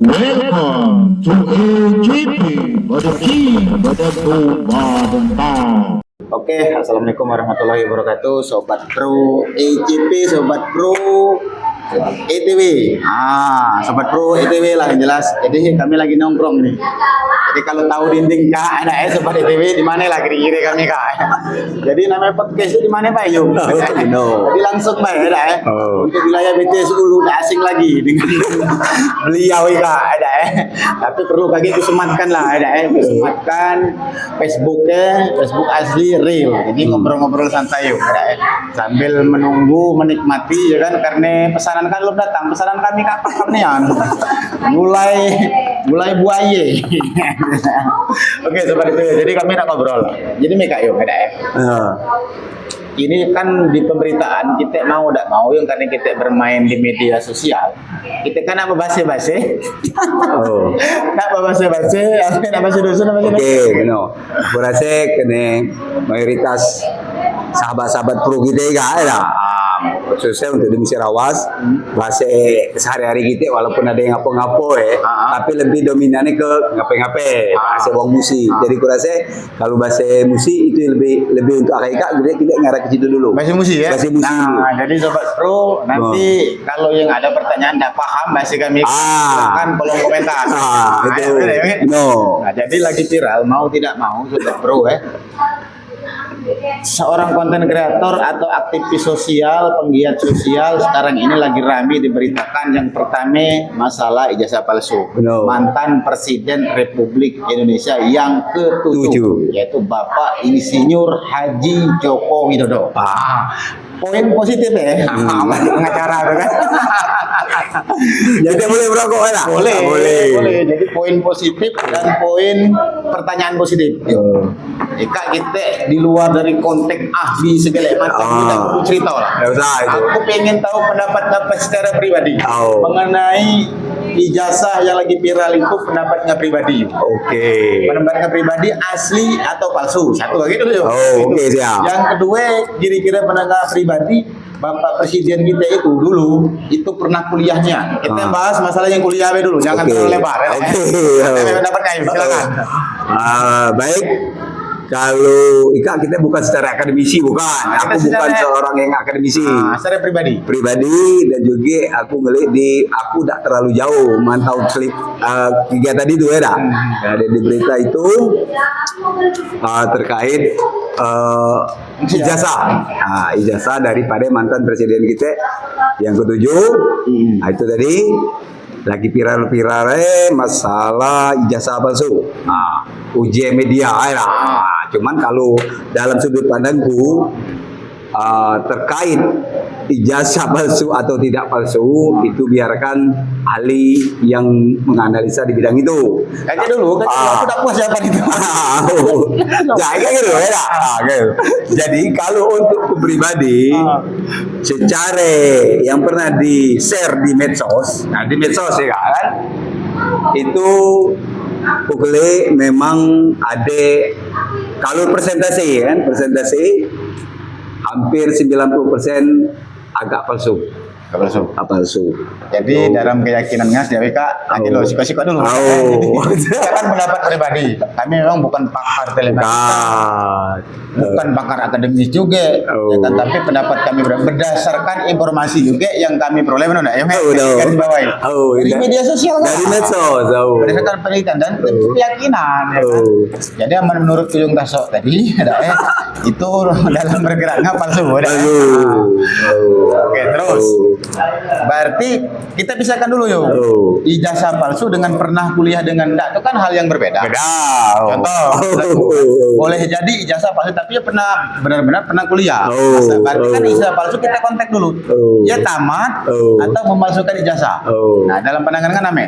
Welcome to AJP Badaki Badatu Badentang. Oke, assalamualaikum warahmatullahi wabarakatuh, sobat pro EJP, sobat pro ETW. Sobat pro ETW lah yang jelas. Jadi kami lagi nongkrong nih. Jadi kalau tahu dinding kak, ada sobat ETW di mana lah kira-kira kami kak. Jadi namanya podcast itu di mana pak Yuk? Jadi langsung pak ada untuk wilayah BTS dulu udah asing lagi dengan beliau kak ada Tapi perlu kaki kusematkan lah ada kusematkan Facebooknya, Facebook asli real. Jadi ngobrol-ngobrol santai yuk ada sambil menunggu menikmati ya kan, karena pesanan kan belum datang. Pesanan kami kapan nih ya? Mulai buaya. Oke sobat itu. Jadi kami nak ngobrol. Jadi mereka yuk ada Ini kan di pemberitaan kita mau tidak mau yang karena kita bermain di media sosial, kita kan apa base-base. Nak base-base, nak base dusun, nak base. Oke, benar. Berasa kena mayoritas sahabat-sahabat pro kita ya ada. Khususnya untuk di Musirawas, bahasa sehari-hari kita walaupun ada yang ngapo-ngapo tapi lebih dominannya ke ngape-ngape, bahasa wong musi. Jadi kurasa kalau bahasa musi itu lebih untuk akak jadi kita ngarah ke situ dulu. Bahasa musi ya. Bahasa musi. Jadi sobat pro nanti kalau yang ada pertanyaan tidak paham bahasa kami silakan kolom komentar. Itu. Nah, jadi lagi viral mau tidak mau sobat pro seorang konten kreator atau aktivis sosial, penggiat sosial sekarang ini lagi ramai diberitakan. Yang pertama masalah ijazah palsu. Mantan Presiden Republik Indonesia yang ke-7 yaitu Bapak Insinyur Haji Joko Widodo. Poin positif ya, pengacara kan. Jadi boleh merokok lah. Boleh. Jadi poin positif dan poin pertanyaan positif. Kak kita di luar dari konteks ahli segala macam kita perlu cerita lah. Aku pengen tahu pendapat apa secara pribadi mengenai ijazah yang lagi viral itu, pendapatnya pribadi. Pendapatnya pribadi asli atau palsu? Satu lagi dulu. Siap. Yang kedua, kira-kira pendapat pribadi Bapak Presiden kita itu dulu itu pernah kuliahnya. Kita bahas masalah yang kuliah dulu, jangan terlalu lebar. Pendapat kayu, silakan. Baik. Kalau kita bukan secara akademisi, bukan. Aku bukan seorang yang akademisi. Secara pribadi. Dan juga aku ngelihat aku tidak terlalu jauh mantau klip kegiatan itu ya dah. Ada di berita itu terkait ijazah. Ijazah daripada mantan presiden kita yang ke-7. Itu tadi lagi viral masalah ijazah palsu. Uji media cuman kalau dalam sudut pandangku terkait ijazah palsu atau tidak palsu itu biarkan ahli yang menganalisa di bidang itu. Kayak dulu aku tak puas jawaban itu. Gitu ya. Jadi kalau untuk pribadi secara yang pernah di-share di medsos, di medsos ya kan, itu pokoknya memang ada kalau persentase hampir 90% agak palsu. Jadi dalam keyakinan Ngas Dewi Kak, lo siko-siko dulu. Kita kan pendapat pribadi. Kami memang bukan pakar telematika, bukan pakar akademis juga, ya kan? Tapi pendapat kami berdasarkan informasi juga yang kami peroleh, benar ya? Garis bawahi. Dari media sosial, dari medsos, berdasarkan penelitian dan keyakinan. Ya kan? Jadi menurut Kuyung Tasok tadi, itu dalam bergeraknya palsu. Oke, terus. Berarti kita pisahkan dulu yuk. Ijazah palsu dengan pernah kuliah dengan enggak itu kan hal yang berbeda. Contoh, boleh jadi ijazah palsu tapi ya benar-benar pernah kuliah. Berarti kan ijazah palsu kita kontak dulu. Ya tamat atau memalsukan ijazah. Nah, dalam pandangan kan Ame.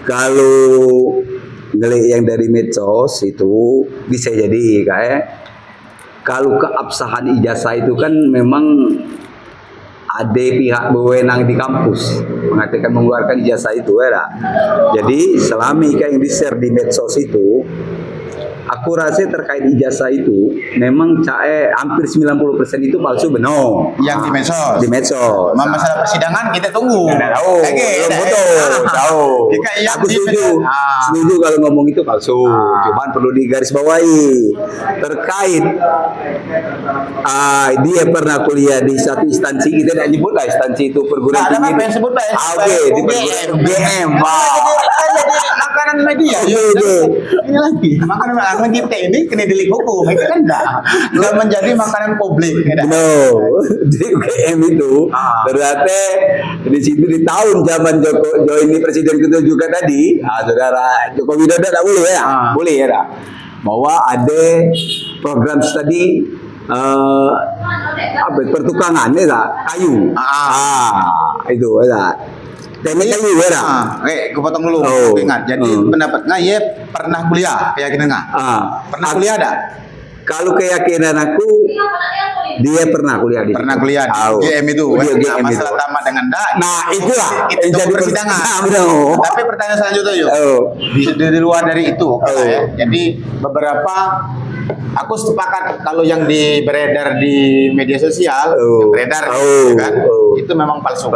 Kalau ngelihat yang dari medsos itu bisa jadi kayak kalau keabsahan ijazah itu kan memang ada pihak berwenang di kampus mengatakan mengeluarkan ijazah itu ya. Jadi selama yang di-share di medsos itu, aku rasa terkait ijazah itu memang hampir 90% itu palsu benar. Yang di medsos. Di medsos. Masalah persidangan kita tunggu. Tidak tahu. Oke, Belum betul. Tahu. Jika yang Aku di setuju. medsos. Setuju kalau ngomong itu palsu. Cuman perlu digarisbawahi terkait dia pernah kuliah di satu instansi, kita tidak nyebut lah instansi itu perguruan Ada tinggi. apa yang sebut Pak? Oke, di perguruan UGM. Jadi makanan media. Ini lagi makanan kita ini kena delik hukum. Itu kan enggak menjadi makanan publik. No, di UGM itu berarti di situ di tahun zaman Joko ini presiden kita juga tadi, saudara Joko Widodo tak boleh ya, boleh ya tak? Bahwa ada program studi pertukangan ya tak? Kayu, itu ya tak? Teknik kayu ya tak? Aku potong dulu. Ingat, jadi pendapatnya ia pernah kuliah, keyakinan enggak? Pernah kuliah ada? Kalau keyakinan aku, dia pernah kuliah di Pernah kuliah di UGM itu. UGM Masalah itu. tamat dengan Nah, itulah itu jadi persidangan. benar. Tapi pertanyaan selanjutnya yuk. Di luar dari itu, ya. Jadi beberapa aku sepakat kalau yang beredar di media sosial, yang beredar kan, itu memang palsu.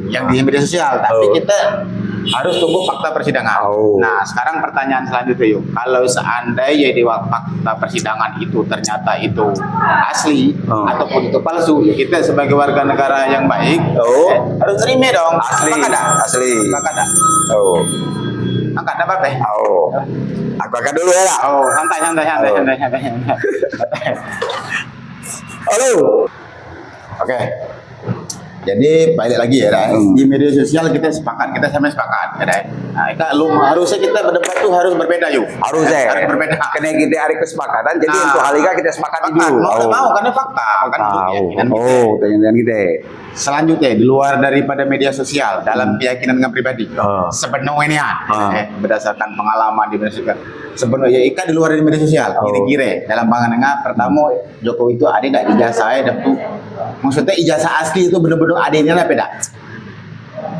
Yang di media sosial, tapi kita harus tunggu fakta persidangan. Nah, sekarang pertanyaan selanjutnya yuk. Kalau seandainya di fakta persidangan itu ternyata itu asli ataupun itu palsu, kita sebagai warga negara yang baik harus terima dong. Asli. Asli. Sepakat dah. Angkat apa Pak? Aku akan dulu ya. Santai. Halo. Oke. Jadi balik lagi ya, di media sosial kita sepakat, kita sama sepakat, ya. Nah, harusnya kita berdebat tuh harus berbeda yuk. Harus berbeda. Karena kita ada kesepakatan, jadi untuk hal ini kita sepakati dulu. Mau karena fakta, kan keyakinan kita. Keyakinan kita. Selanjutnya di luar daripada media sosial, dalam keyakinan dengan pribadi, sebenarnya berdasarkan pengalaman di media sosial, sebenarnya Ika di luar dari media sosial, kira-kira dalam pandangan pertama Jokowi itu ada nggak ijazah dan tuh, maksudnya ijazah asli itu benar-benar adanya lah beda.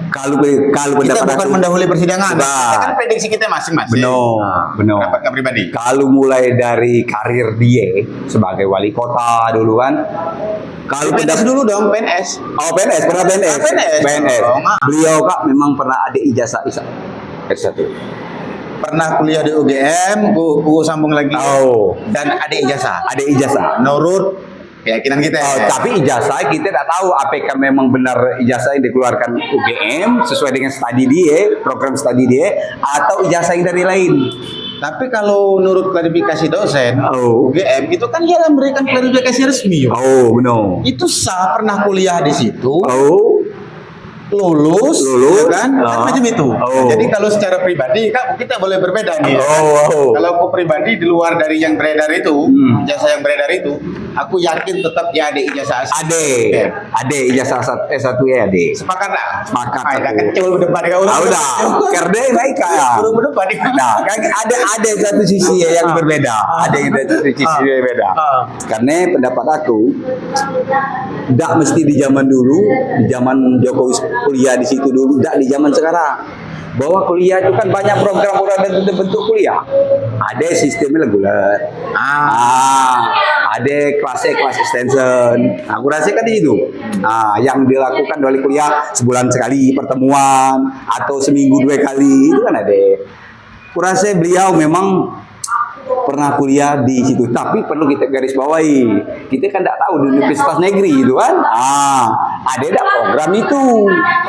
Kalau Kita bukan mendahului persidangan, Nah. kita kan prediksi kita masing-masing. Benar. Pendapatkan pribadi. Kalau mulai dari karir dia sebagai wali kota dulu kan. Kalau PNS dulu dong, PNS. PNS, pernah PNS. PNS. Beliau Kak memang pernah ada ijazah S1. Pernah kuliah di UGM, ku sambung lagi. Dan ada ijazah. Ada ijazah. Menurut keyakinan kita. Tapi ijazah kita tidak tahu apakah memang benar ijazah yang dikeluarkan UGM sesuai dengan studi dia, program studi dia, atau ijazah yang dari lain. Tapi kalau menurut klarifikasi dosen UGM itu kan dia memberikan klarifikasi resmi. Benar. Itu sah, pernah kuliah di situ. Lulus ya kan macam itu. Jadi kalau secara pribadi kita boleh berbeda nih. Kalau aku pribadi di luar dari yang beredar itu, ijazah yang beredar itu, aku yakin tetap dia ada ijazah asli. Ada ijazah S1 ya, ada. Sepakat tak? Sepakat. Ada kecil berdebat kau. Udah. Karena baik ya. Berdebat. Nah, kan ada satu sisi yang berbeda. Ada satu sisi yang berbeda. Karena pendapat aku, tidak mesti di zaman dulu, di zaman Jokowi kuliah di situ dulu, tidak di zaman sekarang. Bahwa kuliah itu kan banyak program-program dan bentuk kuliah. Ada sistemnya reguler. Ada kelas extension. Aku rasa kan di situ. Yang dilakukan oleh kuliah sebulan sekali pertemuan atau seminggu 2 kali itu kan ada. Aku rasa beliau memang pernah kuliah di situ, tapi perlu kita garis bawahi. Kita kan tidak tahu di universitas negeri itu kan. Ada tidak program itu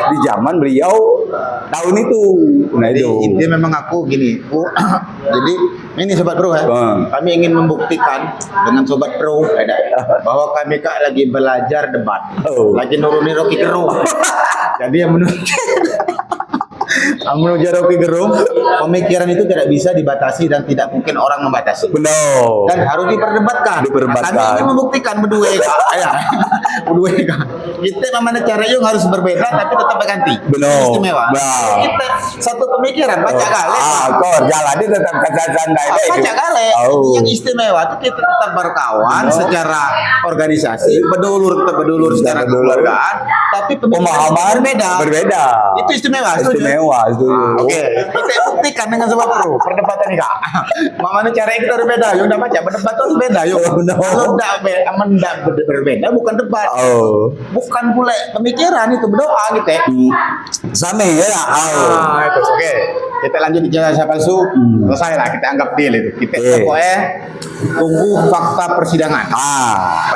di zaman beliau tahun itu. Nah itu. Intinya memang aku gini. Jadi ini sobat bro ya. Kami ingin membuktikan dengan sobat bro bahwa kami lagi belajar debat, lagi nurunin Rocky Gerung. Jadi yang menurut Rocky Gerung, pemikiran itu tidak bisa dibatasi dan tidak mungkin orang membatasi. Benar. Dan harus diperdebatkan. Kami ingin membuktikan berdua kita memang cara yang harus berbeda tapi tetap berganti. Benar. Istimewa. Kita satu pemikiran, baca kali. Kok jalan ini tetap santai. Baca kali. Yang istimewa itu kita tetap berkawan secara organisasi, berdulur secara kekeluargaan, tapi pemikiran berbeda. Berbeda. Itu istimewa. Istimewa. setuju. Oke, kita buktikan dengan Sobat Pro perdebatan ini kak. Mama ini cara kita berbeda, yuk udah baca pendapat itu beda yuk. Kalau tidak berbeda bukan debat, bukan pula pemikiran itu berdoa gitu ya. Sama ya. Itu oke. Kita lanjut di jasa palsu, selesai lah kita anggap deal itu. Kita pokoknya tunggu fakta persidangan.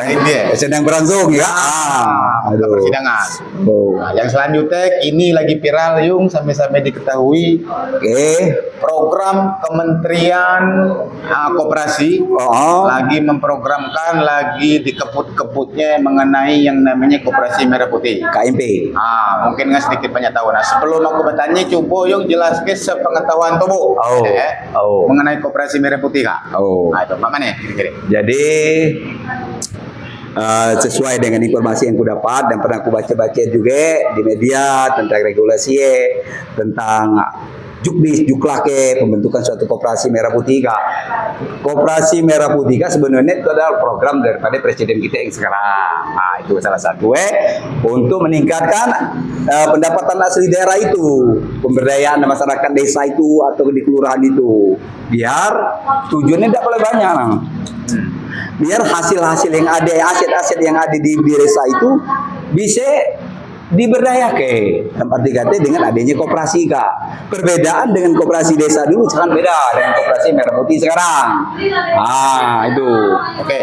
Ini dia. Sedang berlangsung ya. Fakta persidangan. Nah, yang selanjutnya ini lagi viral yung sampai-sampai diketahui program Kementerian Koperasi lagi memprogramkan lagi dikebut-kebutnya mengenai yang namanya Koperasi Merah Putih KMP. Mungkin nggak sedikit banyak tahu. Nah sebelum aku bertanya coba yung jelaskan sepengetahuan tubuh mengenai Koperasi Merah Putih kak. Nah itu apa nih kira-kira? Jadi sesuai dengan informasi yang ku dapat dan pernah ku baca-baca juga di media tentang regulasi tentang Juknis, Juklake, pembentukan suatu koperasi merah putih kak. Koperasi merah putih kak sebenarnya itu adalah program daripada presiden kita yang sekarang. Nah itu salah satu untuk meningkatkan pendapatan asli daerah itu, pemberdayaan masyarakat desa itu atau di kelurahan itu, biar tujuannya tidak boleh banyak. Biar hasil-hasil yang ada, aset-aset yang ada di desa itu bisa diberdayakan. Tempat dikata dengan adanya koperasi kak. Perbedaan dengan koperasi desa dulu sangat beda dengan koperasi merah putih sekarang. Itu. Oke.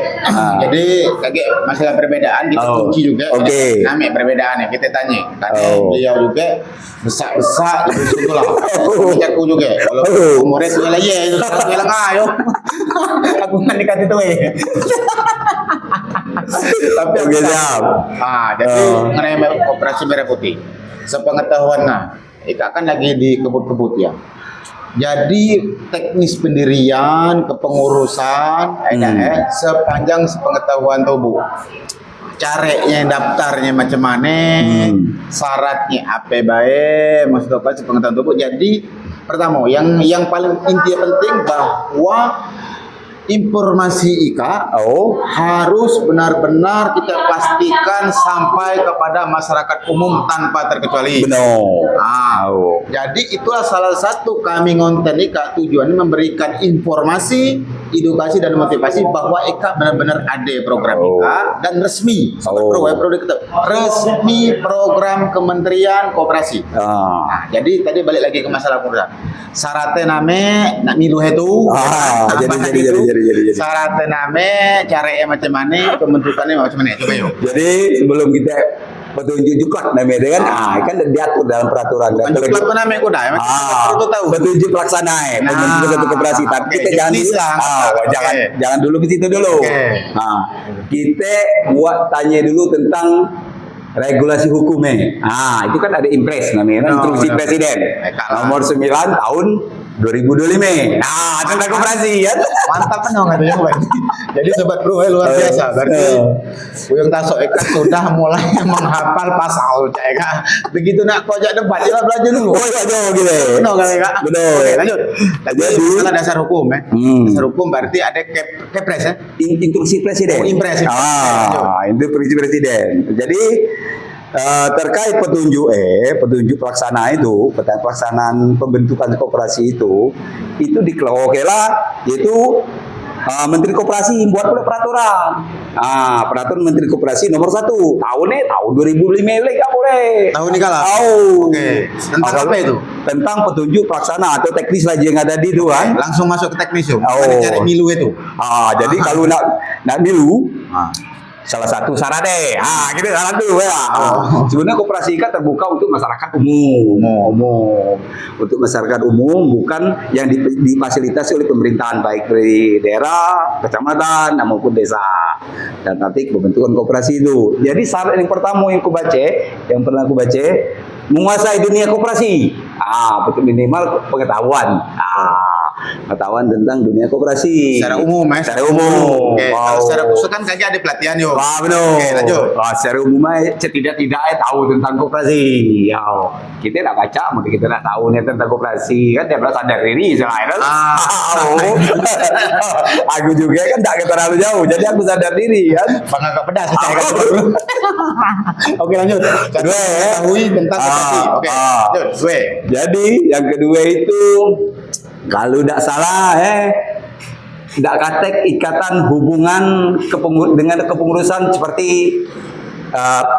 Jadi kayak masalah perbedaan kita kunci juga. Namanya perbedaan ya kita tanya. Karena beliau juga besar itu lah. Aku juga. Kalau umurnya tuh lah ya itu bilang ayo. Aku kan dikasih tuh ya. Tapi jadi mengenai koperasi merah putih sepengetahuan Ika kan lagi di kebut-kebut ya. Jadi teknis pendirian kepengurusan sepanjang sepengetahuan tubuh. Caranya daftarnya macam mana, syaratnya apa baik, maksud apa sepengetahuan tubuh. Jadi pertama yang paling inti penting bahwa informasi Ika harus benar-benar kita pastikan sampai kepada masyarakat umum tanpa terkecuali. Jadi itulah salah satu kami ngonten Ika tujuannya memberikan informasi, edukasi dan motivasi bahwa Ika benar-benar ada program Ika dan resmi. Resmi program Kementerian Koperasi. Jadi tadi balik lagi ke masalah program. Syaratnya nak milu itu. Jadi syaratnya nama, caranya macam mana, pembentukannya macam mana. Coba yuk. Jadi sebelum kita petunjuk juklak namanya kan, kan diatur dalam peraturan. Bukan juklak itu namanya kuda, itu tahu. Petunjuk pelaksana pembentukan suatu koperasi. Tapi kita jangan dulu ke situ dulu. Kita buat tanya dulu tentang regulasi hukumnya. Itu kan ada impres namanya, instruksi presiden nomor 9 tahun 2025. Tentang koperasi ya. Mantap kan katanya Bang. Jadi Sobat Bro luar biasa. Berarti Buyung Tasok Eka sudah mulai menghafal pasal Eka. Begitu nak kojak debat dia belajar dulu. Gitu. Benar kali Kak. Benar. Lanjut. Jadi masalah dasar hukum Dasar hukum berarti ada kepres ya. Instruksi presiden. Impres. Instruksi presiden. Jadi terkait petunjuk pelaksana itu, pelaksanaan pembentukan koperasi itu dikelola yaitu Menteri Koperasi buat peraturan. Peraturan Menteri Koperasi nomor 1 tahun 2005 nggak boleh. Tahun ini kalah. Tentang apa itu? Tentang petunjuk pelaksana atau teknis lagi yang ada di itu kan. Langsung masuk ke teknis yuk. Cari milu itu. Jadi kalau nak milu salah satu syaratnya, gitu syarat dulu ya. Sebenarnya koperasi Ika terbuka untuk masyarakat umum, untuk masyarakat umum, bukan yang difasilitasi oleh pemerintahan baik dari daerah, kecamatan, maupun desa. Dan nanti pembentukan koperasi itu. Jadi syarat yang pertama yang pernah aku baca, menguasai dunia koperasi. Betul minimal pengetahuan. pengetahuan tentang dunia koperasi. Secara umum ya. Secara umum. Oke, kalau secara khusus kan kagak ada pelatihan yuk. Benar. Oke, lanjut. Secara umum setidak-tidaknya tahu tentang koperasi. Ya, kita nak baca, mungkin kita nak tahu nih tentang koperasi kan dia pernah sadar diri selain aku juga kan tak terlalu jauh, jadi aku sadar diri kan. Bang agak pedas saya kata dulu. Oke, lanjut. Kedua, ketahui tentang koperasi. Oke, lanjut. Dua. Jadi yang kedua itu kalau tidak salah tidak katek ikatan hubungan dengan kepengurusan seperti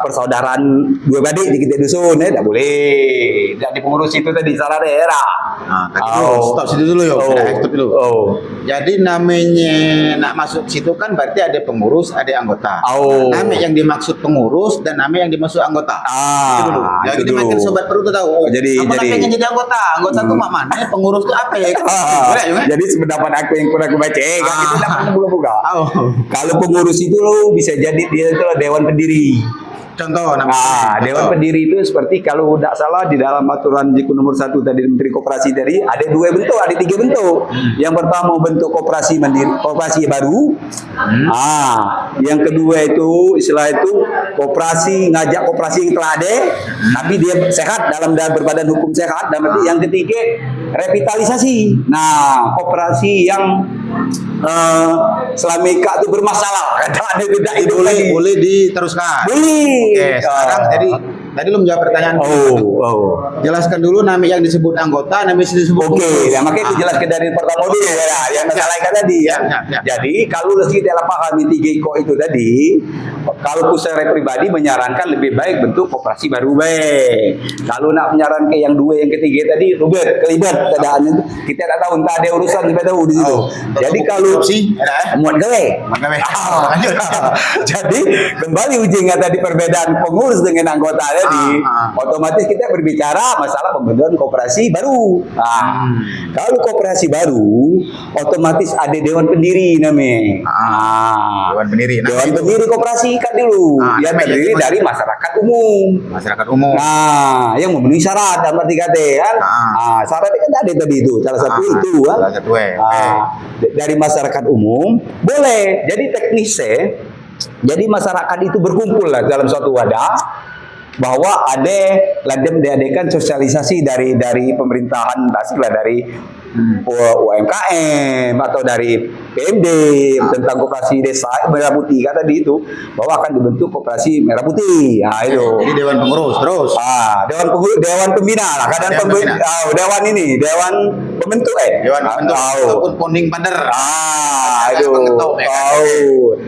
persaudaraan dua badik di kita dusun tidak boleh. Tidak di pengurus itu tadi salah daerah. Nah, stop situ dulu yuk. Stop dulu. Jadi namanya nak masuk situ kan berarti ada pengurus, ada anggota. Nama yang dimaksud pengurus dan nama yang dimaksud anggota. Itu dulu. Ya, jadi makin sobat perlu tahu. Jadi pengen jadi anggota. Anggota tuh mana? Pengurus tuh apa ya? Jadi sependapat aku yang pernah aku baca, kan itu tidak perlu buka. Kalau pengurus itu lo bisa jadi dia itu dewan pendiri. Contoh namanya. Dewan pendiri itu seperti kalau tidak salah di dalam aturan Jiku nomor 1 tadi Menteri Koperasi tadi ada 2 bentuk, ada 3 bentuk. Yang pertama bentuk koperasi mandiri, koperasi baru. Yang kedua itu istilah itu koperasi ngajak koperasi yang telah ada, tapi dia sehat dalam berbadan hukum sehat. Dan yang ketiga revitalisasi. Nah, koperasi yang selama itu bermasalah, ada tidak itu boleh diteruskan. Boleh. Oke, sekarang jadi tadi lu menjawab pertanyaan. Jelaskan dulu nama yang disebut anggota, nama yang disebut pengurus. Ya makanya itu jelaskan dari pertama dulu ya, yang masalah tadi ya. Jadi kalau kita pahami 3 kok itu tadi, kalau secara pribadi menyarankan lebih baik bentuk koperasi baru baik. Kalau nak menyarankan yang 2 yang ketiga tadi kelibat keadaannya itu kita tak tahu, entah ada urusan kita tahu di situ. Jadi kalau muat gawe. Lanjut. Jadi kembali ujungnya tadi perbedaan pengurus dengan anggota tadi, otomatis kita berbicara masalah pembentukan koperasi baru. Kalau koperasi baru, otomatis ada dewan pendiri namanya. Dewan pendiri koperasi kan dulu. Dia terdiri dari masyarakat umum. Masyarakat umum. Yang memenuhi syarat dalam arti kata kan. Syaratnya kan ada tadi itu. Salah satu itu kan. Dari masyarakat umum boleh. Jadi teknisnya, jadi masyarakat itu berkumpul lah dalam suatu wadah, bahwa ada diadakan sosialisasi dari pemerintahan, dari UMKM atau dari PMD tentang koperasi desa Merah Putih kan tadi itu, bahwa akan dibentuk koperasi Merah Putih. Itu. Jadi dewan pengurus terus. Dewan pembina lah, kadang dewan ini, dewan pembentuk dewan pembentuk ataupun founding father. Itu.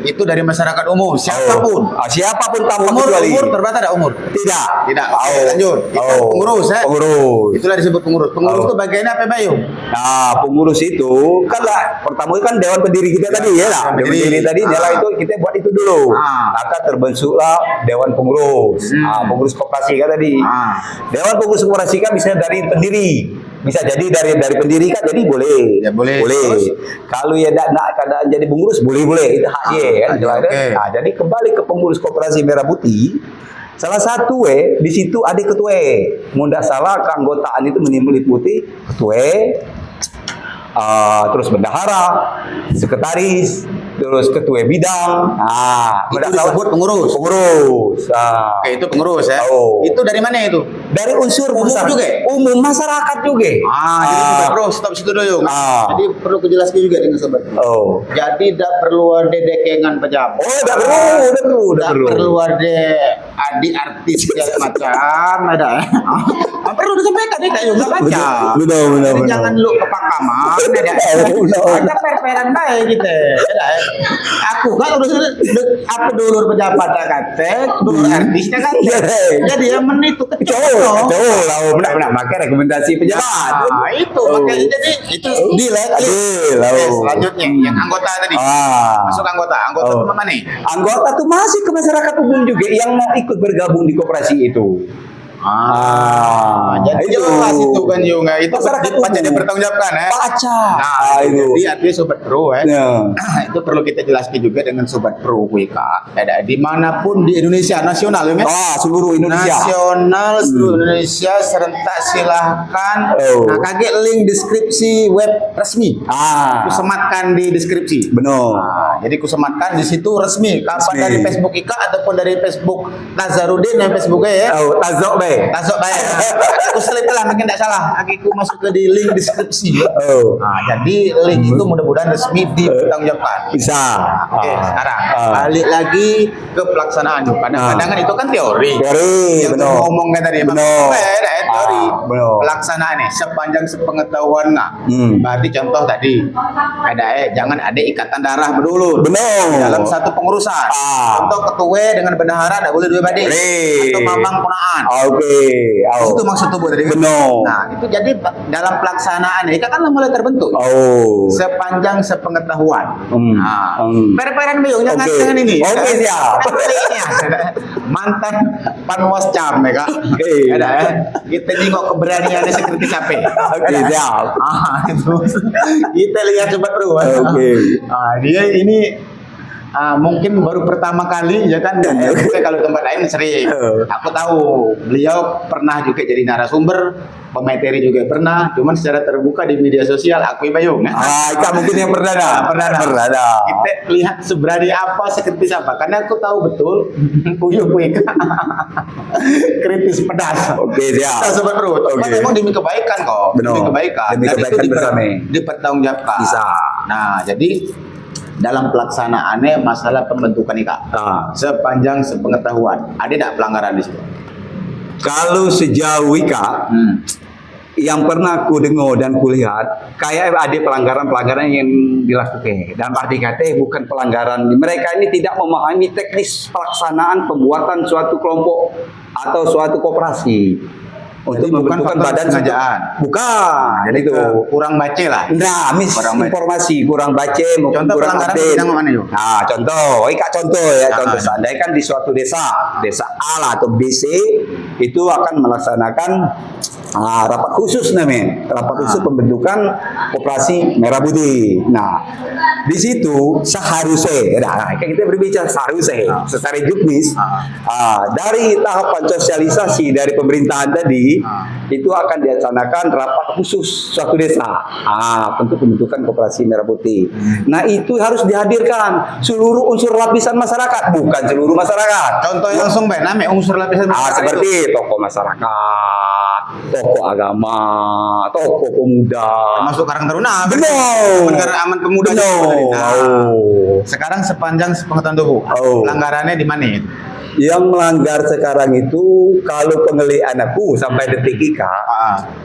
Itu dari masyarakat umum siapapun. Siapapun tanpa umur terbatas ada umur. Tidak. Lanjut. Pengurus Pengurus. Itulah disebut pengurus. Pengurus itu bagiannya apa, Bayu? Nah, pengurus itu kan pertama kan dewan pendiri kita tadi ya lah. Dewan pendiri tadi nyala itu kita buat itu dulu. Maka terbentuklah dewan pengurus. Pengurus koperasi kan tadi. Dewan pengurus koperasi kan bisa dari pendiri. Bisa jadi dari pendiri kan, jadi boleh. Ya, boleh. Kalau ya nak keadaan jadi pengurus boleh. Itu hak dia kan. Jadi kembali ke pengurus koperasi Merah Putih. Salah satu di situ ada ketua. Mudah salah keanggotaan itu meliputi ketua, terus bendahara, sekretaris, terus ketua bidang. Itu disebut pengurus. Oke, itu pengurus ya. Itu dari mana itu? Dari unsur umum juga. Umum masyarakat juga. Jadi bro, stop situ dulu. Jadi perlu kejelaskan juga dengan sobat. Jadi tidak perlu ada dekengan pejabat. Tidak perlu ada adik artis segala macam ada. Perlu disampaikan kayak juga baca. Benar. Jangan lu kepakaman. Ada perperan baik gitu. Aku kan udah aku dulur pejabat kata, dulur artisnya kan. Jadi yang menitu kecil. Benar. Makanya rekomendasi pejabat. Itu makanya jadi itu selanjutnya yang anggota tadi. Masuk anggota itu mana nih? Anggota tuh masih ke masyarakat umum juga yang mau ikut bergabung di koperasi itu. Jadi jelas itu kan Yung, itu Masyarakat pajak umum. dipertanggungjawabkan ya. Baca. Nah, itu. jadi artinya Sobat Pro ya. Ya. Itu perlu kita jelaskan juga dengan Sobat Pro WK. Ada dimanapun di Indonesia nasional ya. Seluruh Indonesia. Nasional seluruh Indonesia serentak silahkan. Nah, kaget link deskripsi web resmi. Aku sematkan di deskripsi. Benar. Nah, jadi aku sematkan di situ resmi. Kapan Resmi. dari Facebook Ika ataupun dari Facebook Nazarudin yang Facebooknya ya. Tazok be. Masuk bayar. Aku selip lah mungkin tidak salah. Aku masuk ke di link deskripsi. Nah, jadi link itu mudah-mudahan resmi dipertanggungjawabkan. Bisa. Oke, sekarang balik lagi ke pelaksanaan. Kadang-kadang kan itu kan teori. Teori, Yang benar. aku ngomongnya tadi Benar. teori. Benar. Pelaksanaan nih sepanjang sepengetahuan nggak. Berarti contoh tadi ada jangan ada ikatan darah berdulur. Benar. Dalam satu pengurusan. Contoh ketua dengan bendahara tidak boleh dua badik. Atau mamang punaan. Oke. Itu maksud tubuh tadi. Benar. Nah, itu jadi dalam pelaksanaan ini kan mulai terbentuk. Sepanjang sepengetahuan. Per-peran Beyong jangan Oke. dengan ini. Oke, siap. Ini ya. Mantan Panwascam ya Kak. Oke. Ada ya. Kita tengok keberaniannya seperti siapa. Oke, siap. Itu. Kita lihat Sobat Pro. Oke. Dia ini mungkin baru pertama kali ya kan. Kita kalau tempat lain sering. Aku tahu beliau pernah juga jadi narasumber, pemateri juga pernah, cuman secara terbuka di media sosial aku Bayung. Ika mungkin yang perdana. Perdana. Kita lihat seberani apa, seketis apa. Karena aku tahu betul Puyuh Ika kritis pedas. Oke, siap. Kita Sobat Pro. Cuman memang demi kebaikan kok. Benar. Demi kebaikan. Demi Dan kebaikan itu bersama. dipertanggungjawabkan. Bisa. Nah, jadi dalam pelaksanaannya masalah pembentukan IKA sepanjang sepengetahuan ada tidak pelanggaran di situ? Kalau sejauh Ika, yang pernah aku dengar dan kulihat, kayak ada pelanggaran-pelanggaran yang dilakukan. Dan arti kata bukan pelanggaran. Mereka ini tidak memahami teknis pelaksanaan pembuatan suatu kelompok atau suatu koperasi. Untuk bukan membentukkan badan sengajaan. Bukan. Jadi itu kurang baca lah. Nah, informasi kurang baca, mungkin Contoh kurang pelanggaran update. bidang mana yuk? Nah, contoh ya, contoh seandainya kan di suatu desa A lah atau BC itu akan melaksanakan rapat khusus namanya, rapat khusus pembentukan koperasi merah putih. Nah, di situ seharusnya, kita berbicara seharusnya, secara juknis, dari tahapan sosialisasi dari pemerintahan tadi, itu akan dilaksanakan rapat khusus suatu desa, untuk pembentukan koperasi merah putih. Nah, itu harus dihadirkan seluruh unsur lapisan masyarakat, bukan seluruh masyarakat. Contoh yang langsung baik, namanya unsur lapisan masyarakat Seperti itu. tokoh masyarakat, tokoh agama, tokoh pemuda, Masuk Karang Taruna. Benar. Aman pemuda. Benar. Sekarang sepanjang sepengetahuan tubuh. Pelanggarannya di mana itu? Yang melanggar sekarang itu kalau pengelian aku sampai detik Ika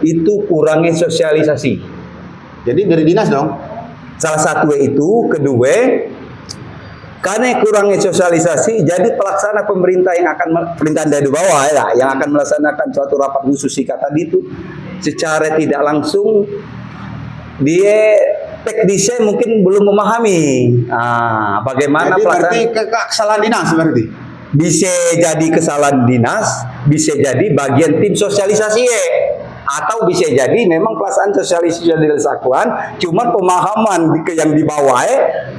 itu kurangnya sosialisasi. Jadi dari dinas dong. Salah satu itu, kedua karena kurangnya sosialisasi, jadi pelaksana pemerintah yang akan pemerintahan dari bawah ya, yang akan melaksanakan suatu rapat khusus Ika tadi itu secara tidak langsung dia teknisnya mungkin belum memahami bagaimana Jadi berarti pelaksanaan. kesalahan dinas berarti. Bisa jadi kesalahan dinas, bisa jadi bagian tim sosialisasi atau bisa jadi memang pelaksanaan sosialisasi sudah dilakukan, cuma pemahaman yang di bawah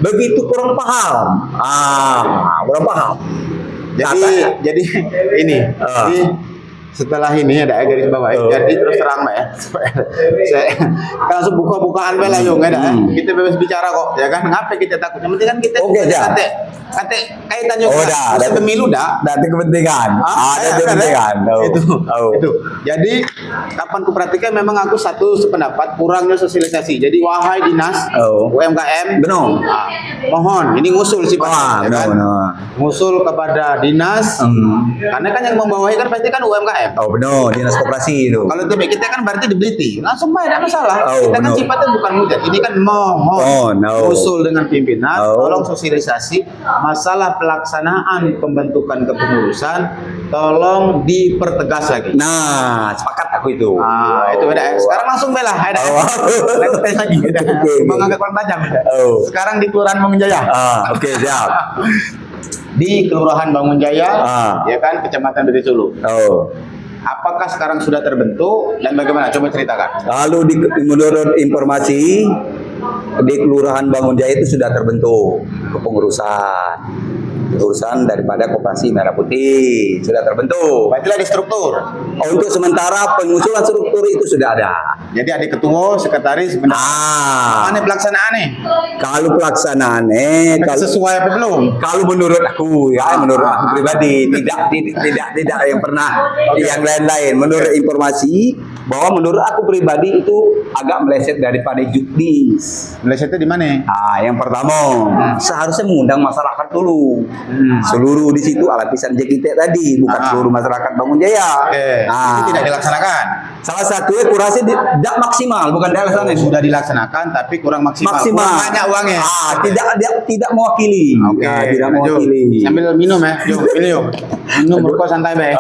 begitu kurang paham. Kurang paham. Jadi ini. Jadi setelah ini ada garis bawah. Jadi terus terang Mbak ya. Saya langsung buka-bukaan bela yo enggak ada. Kita bebas bicara kok, ya kan? Ngapa kita takut? Yang penting kan kita kate kaitannya dengan pemilu dah. Ada kepentingan. Ada kepentingan. Itu. Jadi kapan kuperhatikan memang aku satu sependapat kurangnya sosialisasi. Jadi wahai dinas UMKM, benar. Mohon ini ngusul sih Pak, ya kan? Ngusul kepada dinas. Karena kan yang membawahi kan pasti kan UMKM. Benar, dinas koperasi itu. Kalau TB kita kan berarti dibeliti, langsung bayar, tidak masalah. Kita kan sifatnya bukan mudah. Ini kan mohon usul dengan pimpinan, tolong sosialisasi masalah pelaksanaan pembentukan kepengurusan, tolong dipertegas lagi. Nah, sepakat aku itu. Itu beda. Sekarang langsung bela. Lanjut lagi. Bang agak kurang tajam. Sekarang di Kelurahan Bangunjaya. Oke, siap. Di Kelurahan Bangunjaya, ya kan, Kecamatan Beti Sulu. Apakah sekarang sudah terbentuk dan bagaimana? Coba ceritakan. Lalu menurut informasi di Kelurahan Bangunjaya itu sudah terbentuk kepengurusan daripada Koperasi Merah Putih sudah terbentuk. Berarti ada struktur. Untuk sementara pengusulan struktur itu sudah ada. Jadi ada ketua, sekretaris, benar. Mana pelaksanaannya? Kalau pelaksanaannya Apakah sesuai apa belum? kalau menurut aku menurut aku pribadi tidak yang pernah yang lain-lain. Menurut informasi bahwa menurut aku pribadi itu agak meleset daripada juknis. Melesetnya di mana? Yang pertama seharusnya mengundang masyarakat dulu. Seluruh di situ alat pisang JKT tadi, bukan seluruh masyarakat Bangunjaya. Itu tidak dilaksanakan. Salah satunya kurasi tidak maksimal, bukan dilaksanakan. Sudah dilaksanakan tapi kurang maksimal. Kurang banyak uangnya. Tidak mewakili. Tidak mewakili. Sambil minum ya. Yuk, minum. Minum rokok santai be.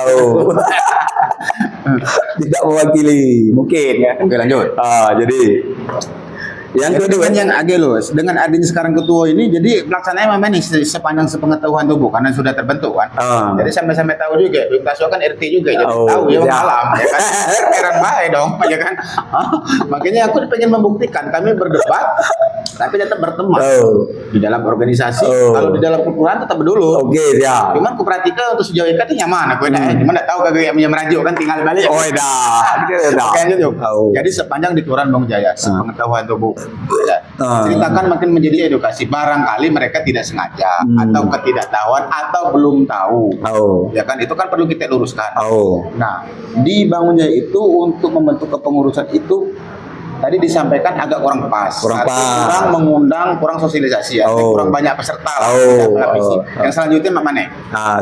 Tidak mewakili, mungkin ya. Oke, lanjut. Jadi yang kedua yang agak loh, dengan adanya sekarang ketua ini, jadi pelaksanaannya memang nih sepanjang sepengetahuan tuh Bu, karena sudah terbentuk kan. Jadi sampai tahu juga, Kasua kan RT juga, jadi tahu ya malam, ya kan. Heran baik dong, ya kan. Makanya aku pengen membuktikan, kami berdebat, tapi tetap berteman di dalam organisasi. Kalau di dalam kelurahan tetap dulu. Ya. Cuman Kopratika untuk sejauh ikat ini nyaman, aku dah. Cuman tak tahu kagak yang merajuk kan tinggal balik. Jadi sepanjang di Kelurahan Bangunjaya, sepengetahuan tuh Bu. Ceritakan makin menjadi edukasi. Barangkali mereka tidak sengaja atau ketidaktahuan atau belum tahu. Ya kan, itu kan perlu kita luruskan. Nah, di Bangunjaya itu untuk membentuk kepengurusan itu tadi disampaikan agak kurang pas. Kurang mengundang, kurang sosialisasi ya. Kurang banyak peserta lah. Yang selanjutnya mana?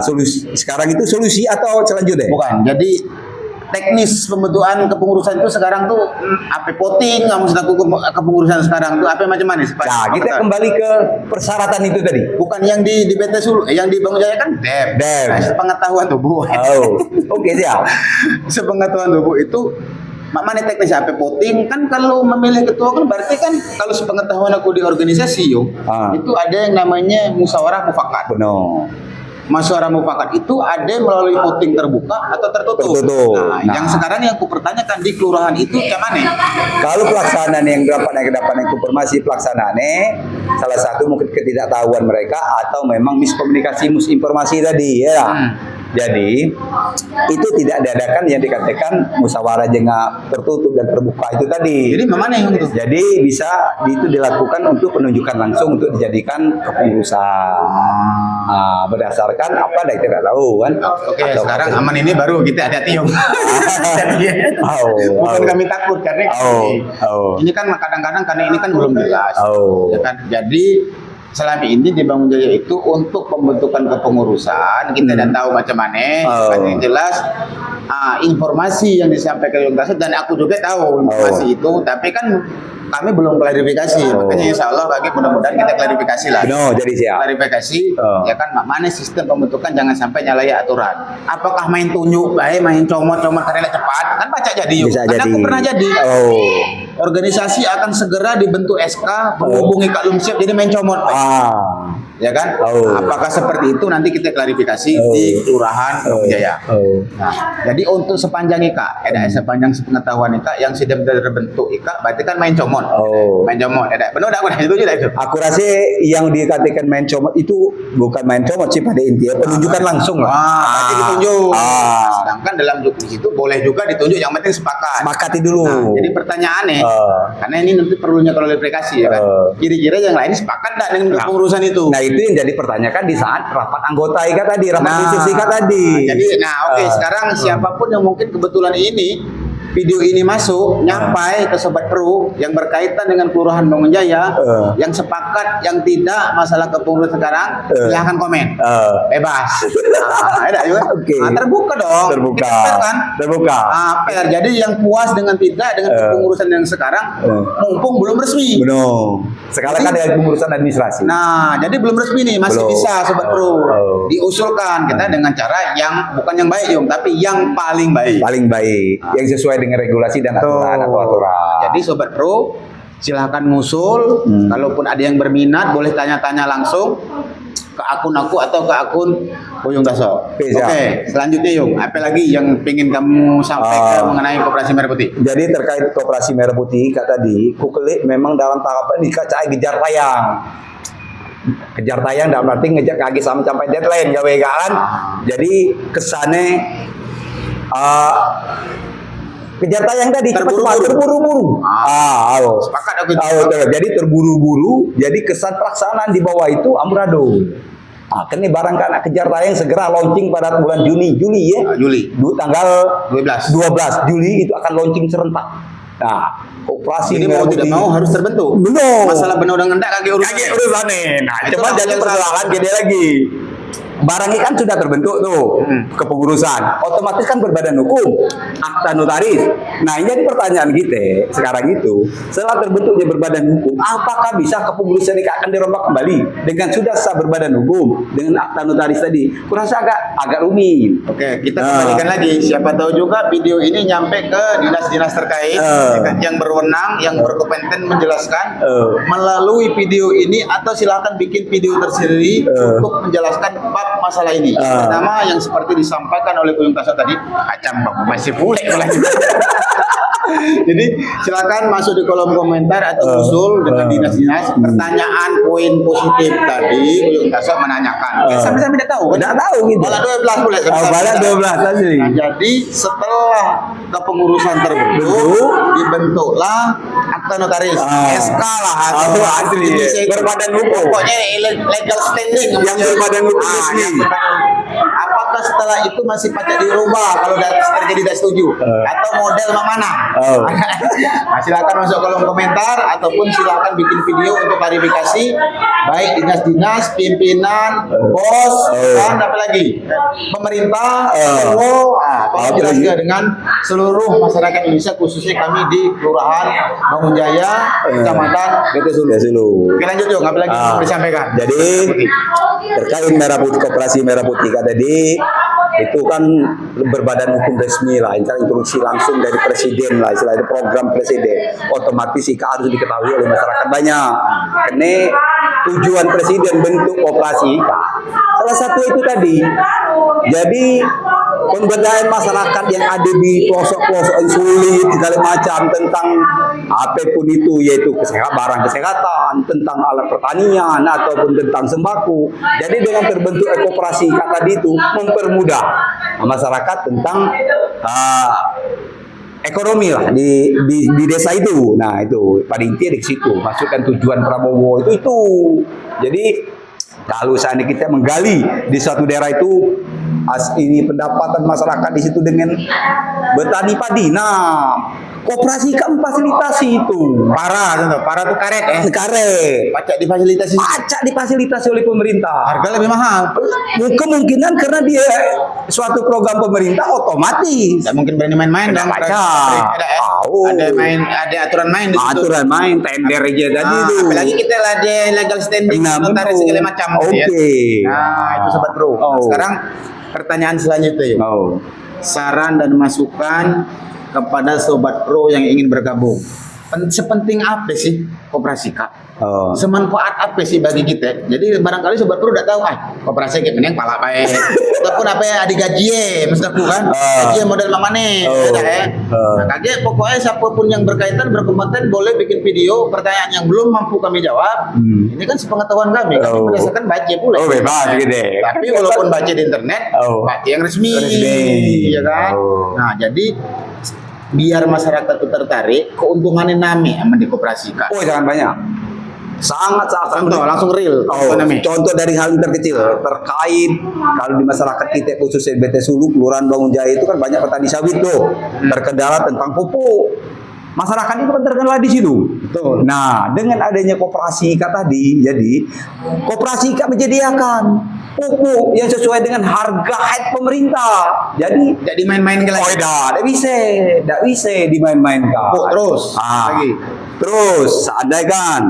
Solusi sekarang itu solusi atau selanjutnya? Bukan. Jadi teknis pembentukan kepengurusan itu sekarang tuh apa voting, maksud aku kepengurusan sekarang tuh apa macam mana? Nah, kita kembali ke persyaratan itu tadi. Bukan yang di BTS dulu, yang di Bangunjaya kan DEP. Nah, sepengetahuan tubuh. Oke, siap. Sepengetahuan tubuh itu mana teknis apa voting kan, kalau memilih ketua kan berarti kan kalau sepengetahuan aku di organisasi itu ada yang namanya musyawarah mufakat. Benar. Musyawarah mufakat itu ada melalui voting terbuka atau tertutup. Nah, yang sekarang yang aku pertanyakan di kelurahan itu kayak mana? Kalau pelaksanaan yang dapat informasi pelaksanaannya, salah satu mungkin ketidaktahuan mereka atau memang miskomunikasi misinformasi tadi ya. Jadi itu tidak diadakan yang dikatakan musyawarah jengah tertutup dan terbuka itu tadi. Jadi mana yang itu? Jadi bisa itu dilakukan untuk penunjukan langsung untuk dijadikan kepengurusan. Berdasarkan apa dah tidak tahu kan. Oke, sekarang aman ini baru kita ada tiung. Bukan kami takut karena ini kan kadang-kadang karena ini kan belum jelas. Ya kan? Jadi selama ini di Bangunjaya itu untuk pembentukan kepengurusan kita tidak tahu macam mana. Yang jelas informasi yang disampaikan oleh Kasut dan aku juga tahu informasi itu, tapi kan kami belum klarifikasi. Makanya insya Allah bagi mudah-mudahan kita klarifikasi lah. Jadi siap. Klarifikasi ya kan mana sistem pembentukan, jangan sampai nyalahi aturan. Apakah main tunjuk, main comot-comot karena cepat kan baca jadi yuk. Karena aku pernah jadi. Organisasi akan segera dibentuk SK menghubungi Kak Lumsiap jadi main comot. Ya kan? Apakah seperti itu nanti kita klarifikasi di Kelurahan Bangunjaya. Nah, jadi untuk sepanjang IKA, sepanjang sepengetahuan IKA yang sudah terbentuk IKA, berarti kan main comot. Main comot, benar tak? Aku setuju itu. Aku rasa yang dikatakan main comot itu bukan main comot sih pada intinya, penunjukan langsung lah. Berarti ditunjuk. Sedangkan dalam juknis itu boleh juga ditunjuk, yang penting sepakat. Sepakati dulu. Nah, jadi pertanyaannya, karena ini nanti perlunya klarifikasi ya kan. Kira-kira yang lain sepakat tak dengan kepengurusan itu? Nah, itu yang jadi pertanyakan di saat rapat anggota IKA tadi, rapat khusus IKA tadi. Jadi, sekarang siapapun yang mungkin kebetulan ini video ini masuk nyampai ke Sobat Pro yang berkaitan dengan Kelurahan Bangunjaya, yang sepakat, yang tidak masalah kepengurusan sekarang, silahkan komen, bebas. Terbuka dong. Terbuka. Kan? Terbuka. Jadi yang puas dengan tidak dengan kepengurusan yang sekarang, mumpung belum resmi. Benar. Sekarang kan ada pengurusan administrasi. Nah, jadi belum resmi nih, masih bisa Sobat Pro diusulkan kita dengan cara yang bukan yang baik, tapi yang paling baik. Paling baik, yang sesuai dengan regulasi dan aturan atau aturan. Jadi Sobat Pro silahkan ngusul. Kalaupun ada yang berminat boleh tanya-tanya langsung ke akun aku atau ke akun Kuyung Daso. Oke, siap. Oke, selanjutnya Yung, apa lagi yang pengen kamu sampaikan mengenai Koperasi Merah Putih? Jadi terkait Koperasi Merah Putih kata tadi, Kukelik memang dalam tahapan dikacai kejar tayang. Kejar tayang dalam arti ngejar kaki sampai deadline gawe kan. Jadi kesane kejar tayang tadi cepat terburu-buru. Sepakat aku. Jadi terburu-buru, jadi kesan pelaksanaan di bawah itu amburadul. Kan ini barang anak kejar tayang segera launching pada bulan Juli ya. Juli. Tanggal 12 Juli itu akan launching serentak. Nah, Koperasi Jadi mau tidak mau harus terbentuk. Benar. Masalah benar dengan enggak kaki urusan. Nah, cuma jadi persoalan gede lagi. Barangnya kan sudah terbentuk tuh kepengurusan, otomatis kan berbadan hukum, akta notaris. Nah, ini jadi pertanyaan kita sekarang itu, setelah terbentuknya berbadan hukum, apakah bisa kepengurusan ini akan dirombak kembali dengan sudah sah berbadan hukum dengan akta notaris tadi? Kurasa agak rumit. Oke, kita kembalikan lagi. Siapa tahu juga video ini nyampe ke dinas-dinas terkait yang berwenang, yang berkompeten menjelaskan melalui video ini, atau silakan bikin video tersendiri untuk menjelaskan bab masalah ini. Pertama yang seperti disampaikan oleh Kuyung Daso tadi, acam masih pulek. Jadi silakan masuk di kolom komentar atau usul dengan dinas-dinas pertanyaan poin positif tadi. Kuyung Daso menanyakan. Sampai-sampai tidak tahu kan? Tidak tahu gitu. Malah 12 pulek. Malah 12 asli. Nah, jadi setelah kepengurusan terbentuk, dibentuklah akta notaris, SK lah. Asli. Berbadan hukum. Pokoknya legal standing yang berbadan hukum resmi. Apakah setelah itu masih patut dirubah kalau terjadi tidak setuju atau model mana? Nah, silakan masuk kolom komentar ataupun silakan bikin video untuk klarifikasi baik dinas-dinas, pimpinan, bos, dan apa lagi pemerintah, tolong jelaskan dengan seluruh masyarakat Indonesia, khususnya kami di Kelurahan Bangunjaya, Kecamatan BT Sulu. Oke, lanjut Jong, apa lagi yang mau disampaikan? Jadi terkait Merah Putih, Koperasi Merah Putih tadi itu kan berbadan hukum resmi lah, instruksi langsung dari presiden lah, istilahnya program presiden, otomatis harus diketahui oleh masyarakat banyak. Karena tujuan presiden bentuk Koperasi salah satu itu tadi, jadi pemberdayaan masyarakat yang ada di pelosok-pelosok yang sulit segala macam tentang apapun itu, yaitu barang kesehatan, tentang alat pertanian ataupun tentang sembako. Jadi dengan terbentuk Koperasi tadi itu mempermudah masyarakat tentang ekonomi lah di desa itu. Nah, itu pada intinya di situ masukkan tujuan Prabowo itu. Jadi kalau seandainya kita menggali di suatu daerah itu ini pendapatan masyarakat di situ dengan bertani padi. Nah, Koperasi kan fasilitasi itu. Para tuh karet Karet. Pajak difasilitasi oleh pemerintah. Harga lebih mahal. Kemungkinan karena dia suatu program pemerintah otomatis. Tidak mungkin berani main-main dong. Ada aturan main di situ. Aturan main, tender aja tadi itu. Apalagi kita ada legal standing, notaris segala macam. Oke. Nah, itu Sobat Bro. Sekarang pertanyaan selanjutnya. Saran dan masukan kepada Sobat Pro yang ingin bergabung. Sepenting apa sih Koperasi Kak? Semanfaat apa sih bagi kita? Jadi barangkali Sobat Pro udah tahu, Koperasi kayak mending pala baik. Ataupun apa ya di gaji mestiku kan? Gaji model mana nih? Nah, kaget pokoknya siapapun yang berkaitan berkompeten boleh bikin video pertanyaan yang belum mampu kami jawab. Ini kan sepengetahuan kami berdasarkan baca pula. Bebas gitu. Tapi walaupun baca di internet, baca yang resmi. Ya kan? Nah, jadi biar masyarakat itu tertarik, keuntungannya nami aman di Koperasi Kak. Sangat banyak. Sangat contoh langsung real. Contoh dari hal yang terkecil terkait kalau di masyarakat kita khususnya BT Sulu, Kelurahan Bangunjaya itu kan banyak petani sawit tuh terkendala tentang pupuk. Masyarakat itu kan terkendala di situ. Betul. Nah, dengan adanya Koperasi tadi, jadi Koperasi menyediakan pupuk yang sesuai dengan harga head pemerintah. Jadi tidak dimain-main ke lagi. Tidak bisa dimain-mainkan. Terus lagi. Terus seandainya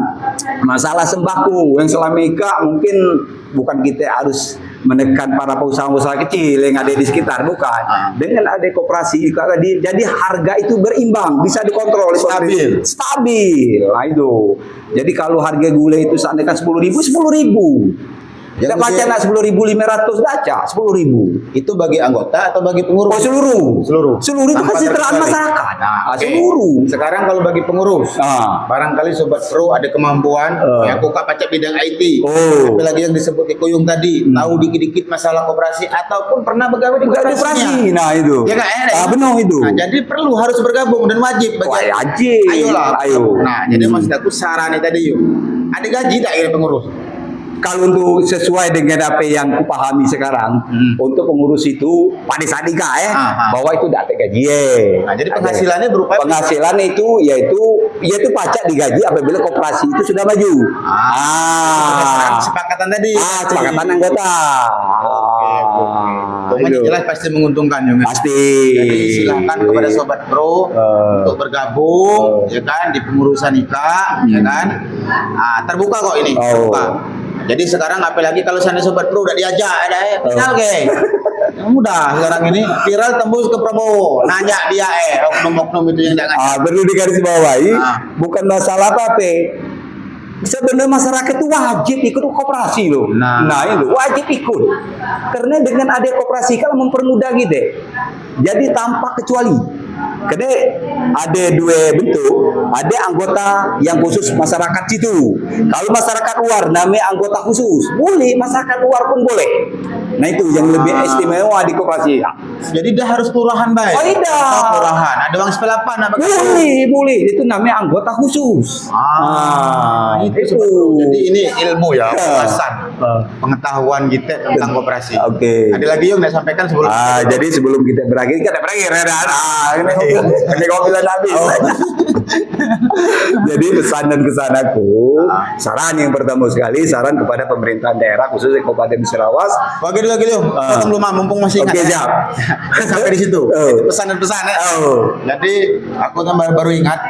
masalah sembako yang selama ini mungkin bukan kita harus menekan para pengusaha-pengusaha kecil yang ada di sekitar, bukan. Dengan ada Koperasi jadi harga itu berimbang, bisa dikontrol, stabil. Nah itu. Jadi kalau harga gula itu seandainya 10.000, Tidak baca nak 10.500 baca 10.000. Itu bagi anggota atau bagi pengurus? Oh seluruh. Seluruh. Seluruh itu Tanpa kesejahteraan terkecuali. masyarakat. Oke. Seluruh. Sekarang kalau bagi pengurus, barangkali Sobat Pro ada kemampuan, ya aku pacak bidang IT, Oh. apalagi yang disebut Kuyung tadi, tahu dikit-dikit masalah koperasi ataupun pernah bergabung di Bukan koperasinya. operasi. Nah itu. Ya nggak enak. Benar itu. Nah, jadi perlu harus bergabung dan wajib bagi. Wah, wajib. Ayolah. Ayo. Nah, jadi maksud aku sarannya tadi yuk. Ada gaji tak ya pengurus? Kalau untuk sesuai dengan apa yang kupahami sekarang, untuk pengurus itu pada saat nikah bahwa itu tidak ada gaji. Nah, jadi penghasilannya berupa penghasilan itu yaitu pajak digaji apabila koperasi itu sudah maju. Sepakatan tadi. Kesepakatan anggota. Pokoknya jelas pasti menguntungkan ya. Pasti. Jadi silakan kepada Sobat Pro untuk bergabung, ya kan, di pengurusan nikah, ya kan. Terbuka kok ini, terbuka. Jadi sekarang apalagi kalau sana Sobat Pro udah diajak ada viral geng. Mudah sekarang ini viral tembus ke Prabowo, nanya dia oknum-oknum itu yang jangan. Perlu digarisbawahi, bukan masalah apa-apa. Sebenarnya masyarakat itu wajib ikut koperasi loh. Nah itu wajib ikut. Karena dengan ada koperasi kalau mempermudah gitu. Jadi tanpa kecuali. Karena ada dua bentuk, ada anggota yang khusus masyarakat situ. Kalau masyarakat luar namanya anggota khusus, boleh masyarakat luar pun boleh. Nah itu yang lebih istimewa di koperasi. Jadi dia harus kelurahan baik. Oh tidak. Kelurahan. Ada bang sepelapan apa? Boleh. Itu namanya anggota khusus. Itu. Jadi ini ilmu ya, wawasan, pengetahuan kita tentang koperasi. Oke. Ada lagi yang saya sampaikan sebelum. Jadi sebelum kita berakhir, kita berakhir ini ngobrol habis. Jadi pesan dan kesan aku, saran yang pertama sekali, saran kepada pemerintahan daerah khususnya Kabupaten Musirawas. Bagi lagi loh, belum mumpung masih ingat. Oke, siap. Sampai di situ. Itu pesan dan pesan ya. Jadi aku baru ingat.